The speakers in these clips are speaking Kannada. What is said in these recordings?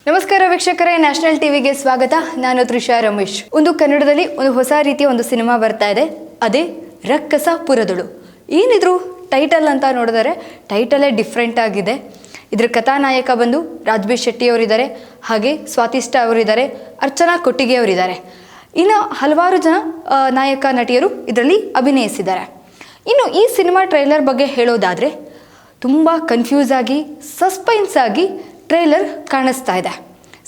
ನಮಸ್ಕಾರ ವೀಕ್ಷಕರೇ, ನ್ಯಾಷನಲ್ ಟಿವಿಗೆ ಸ್ವಾಗತ. ನಾನು ತ್ರಿಷಾ ರಮೇಶ್. ಒಂದು ಕನ್ನಡದಲ್ಲಿ ಒಂದು ಹೊಸ ರೀತಿಯ ಒಂದು ಸಿನಿಮಾ ಬರ್ತಾ ಇದೆ, ಅದೇ ರಕ್ಕಸ ಪುರದಳು. ಏನಿದ್ರು ಟೈಟಲ್ ಅಂತ ನೋಡಿದರೆ ಟೈಟಲೇ ಡಿಫ್ರೆಂಟ್ ಆಗಿದೆ. ಇದರ ಕಥಾನಾಯಕ ಬಂದು ರಾಜ್ಬೀರ್ ಶೆಟ್ಟಿ ಅವರಿದ್ದಾರೆ, ಹಾಗೆ ಸ್ವಾತಿಷ್ಠ ಅವರಿದ್ದಾರೆ, ಅರ್ಚನಾ ಕೊಟ್ಟಿಗೆ ಅವರಿದ್ದಾರೆ. ಇನ್ನು ಹಲವಾರು ಜನ ನಾಯಕ ನಟಿಯರು ಇದರಲ್ಲಿ ಅಭಿನಯಿಸಿದ್ದಾರೆ. ಇನ್ನು ಈ ಸಿನಿಮಾ ಟ್ರೈಲರ್ ಬಗ್ಗೆ ಹೇಳೋದಾದರೆ ತುಂಬ ಕನ್ಫ್ಯೂಸ್ ಆಗಿ ಸಸ್ಪೆನ್ಸ್ ಆಗಿ ಟ್ರೈಲರ್ ಕಾಣಿಸ್ತಾ ಇದೆ.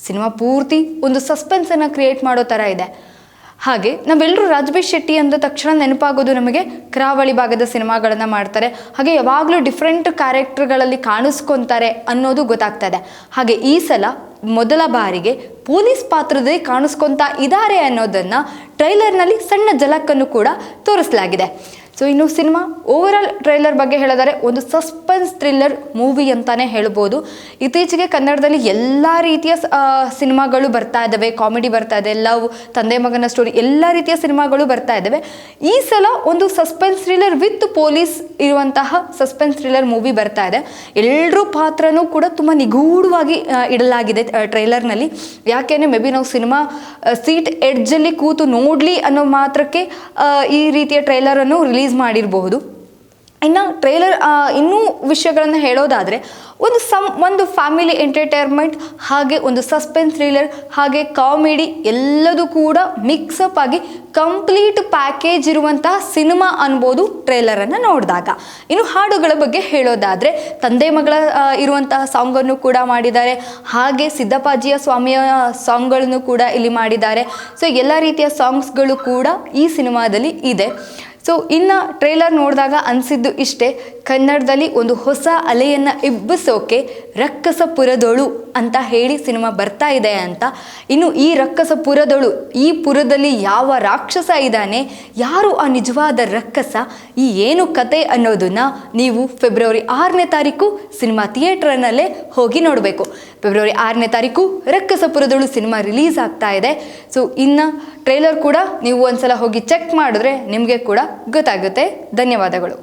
ಸಿನಿಮಾ ಪೂರ್ತಿ ಒಂದು ಸಸ್ಪೆನ್ಸನ್ನು ಕ್ರಿಯೇಟ್ ಮಾಡೋ ಥರ ಇದೆ. ಹಾಗೆ ನಾವೆಲ್ಲರೂ ರಾಜ್ಬೀರ್ ಶೆಟ್ಟಿ ಅಂದ ತಕ್ಷಣ ನೆನಪಾಗೋದು ನಮಗೆ ಕರಾವಳಿ ಭಾಗದ ಸಿನಿಮಾಗಳನ್ನು ಮಾಡ್ತಾರೆ, ಹಾಗೆ ಯಾವಾಗಲೂ ಡಿಫ್ರೆಂಟ್ ಕ್ಯಾರೆಕ್ಟರ್ಗಳಲ್ಲಿ ಕಾಣಿಸ್ಕೊತಾರೆ ಅನ್ನೋದು ಗೊತ್ತಾಗ್ತಾ ಇದೆ. ಹಾಗೆ ಈ ಸಲ ಮೊದಲ ಬಾರಿಗೆ ಪೊಲೀಸ್ ಪಾತ್ರದಲ್ಲಿ ಕಾಣಿಸ್ಕೊತಾ ಇದ್ದಾರೆ ಅನ್ನೋದನ್ನು ಟ್ರೈಲರ್ನಲ್ಲಿ ಸಣ್ಣ ಝಲಕನ್ನು ಕೂಡ ತೋರಿಸಲಾಗಿದೆ. ಸೊ ಇನ್ನು ಸಿನಿಮಾ ಓವರಾಲ್ ಟ್ರೈಲರ್ ಬಗ್ಗೆ ಹೇಳಿದರೆ ಒಂದು ಸಸ್ಪೆನ್ಸ್ ಥ್ರಿಲ್ಲರ್ ಮೂವಿ ಅಂತಲೇ ಹೇಳ್ಬೋದು. ಇತ್ತೀಚೆಗೆ ಕನ್ನಡದಲ್ಲಿ ಎಲ್ಲ ರೀತಿಯ ಸಿನಿಮಾಗಳು ಬರ್ತಾ ಇದ್ದಾವೆ, ಕಾಮಿಡಿ ಬರ್ತಾ ಇದೆ, ಲವ್, ತಂದೆ ಮಗನ ಸ್ಟೋರಿ, ಎಲ್ಲ ರೀತಿಯ ಸಿನಿಮಾಗಳು ಬರ್ತಾ ಇದ್ದಾವೆ. ಈ ಸಲ ಒಂದು ಸಸ್ಪೆನ್ಸ್ ಥ್ರಿಲ್ಲರ್ ವಿತ್ ಪೊಲೀಸ್ ಇರುವಂತಹ ಸಸ್ಪೆನ್ಸ್ ಥ್ರಿಲ್ಲರ್ ಮೂವಿ ಬರ್ತಾ ಇದೆ. ಎಲ್ಲರೂ ಪಾತ್ರನೂ ಕೂಡ ತುಂಬ ನಿಗೂಢವಾಗಿ ಇಡಲಾಗಿದೆ ಟ್ರೈಲರ್ನಲ್ಲಿ. ಯಾಕೆಂದರೆ ಮೇ ಬಿ ನಾವು ಸಿನಿಮಾ ಸೀಟ್ ಎಡ್ಜಲ್ಲಿ ಕೂತು ನೋಡಲಿ ಅನ್ನೋ ಮಾತ್ರಕ್ಕೆ ಈ ರೀತಿಯ ಟ್ರೈಲರನ್ನು ರಿಲೀಸ್ ಮಾಡಿರಬಹುದು. ಇನ್ನು ಟ್ರೈಲರ್ ಇನ್ನೂ ವಿಷಯಗಳನ್ನು ಹೇಳೋದಾದರೆ ಒಂದು ಫ್ಯಾಮಿಲಿ ಎಂಟರ್ಟೈನ್ಮೆಂಟ್, ಹಾಗೆ ಒಂದು ಸಸ್ಪೆನ್ಸ್ ಥ್ರಿಲ್ಲರ್, ಹಾಗೆ ಕಾಮಿಡಿ ಎಲ್ಲದೂ ಕೂಡ ಮಿಕ್ಸಪ್ ಆಗಿ ಕಂಪ್ಲೀಟ್ ಪ್ಯಾಕೇಜ್ ಇರುವಂತಹ ಸಿನಿಮಾ ಅನ್ಬೋದು ಟ್ರೈಲರನ್ನು ನೋಡಿದಾಗ. ಇನ್ನು ಹಾಡುಗಳ ಬಗ್ಗೆ ಹೇಳೋದಾದರೆ ತಂದೆ ಮಗಳ ಇರುವಂತಹ ಸಾಂಗನ್ನು ಕೂಡ ಮಾಡಿದ್ದಾರೆ, ಹಾಗೆ ಸಿದ್ದಪ್ಪಾಜಿಯ ಸ್ವಾಮಿಯ ಸಾಂಗ್ಗಳನ್ನು ಕೂಡ ಇಲ್ಲಿ ಮಾಡಿದ್ದಾರೆ. ಸೊ ಎಲ್ಲ ರೀತಿಯ ಸಾಂಗ್ಸ್ಗಳು ಕೂಡ ಈ ಸಿನಿಮಾದಲ್ಲಿ ಇದೆ. ಸೊ ಇನ್ನು ಟ್ರೈಲರ್ ನೋಡಿದಾಗ ಅನಿಸಿದ್ದು ಇಷ್ಟೇ, ಕನ್ನಡದಲ್ಲಿ ಒಂದು ಹೊಸ ಅಲೆಯನ್ನು ಎಬ್ಬಿಸೋಕೆ ರಕ್ಕಸ ಪುರದಳು ಅಂತ ಹೇಳಿ ಸಿನಿಮಾ ಬರ್ತಾ ಇದೆ ಅಂತ. ಇನ್ನು ಈ ರಕ್ಕಸ ಪುರದಳು, ಈ ಪುರದಲ್ಲಿ ಯಾವ ರಾಕ್ಷಸ ಇದ್ದಾನೆ, ಯಾರು ಆ ನಿಜವಾದ ರಕ್ಕಸ, ಈ ಏನು ಕತೆ ಅನ್ನೋದನ್ನು ನೀವು ಫೆಬ್ರವರಿ 6ನೇ ತಾರೀಕು ಸಿನಿಮಾ ಥಿಯೇಟ್ರನಲ್ಲೇ ಹೋಗಿ ನೋಡಬೇಕು. ಫೆಬ್ರವರಿ 6ನೇ ತಾರೀಕು ರಕ್ಕಸ ಪುರದಳು ಸಿನಿಮಾ ರಿಲೀಸ್ ಆಗ್ತಾ ಇದೆ. ಸೊ ಇನ್ನು ಟ್ರೈಲರ್ ಕೂಡ ನೀವು ಒಂದ್ಸಲ ಹೋಗಿ ಚೆಕ್ ಮಾಡಿದ್ರೆ ನಿಮಗೆ ಕೂಡ ಗೊತ್ತಾಗುತ್ತೆ. ಧನ್ಯವಾದಗಳು.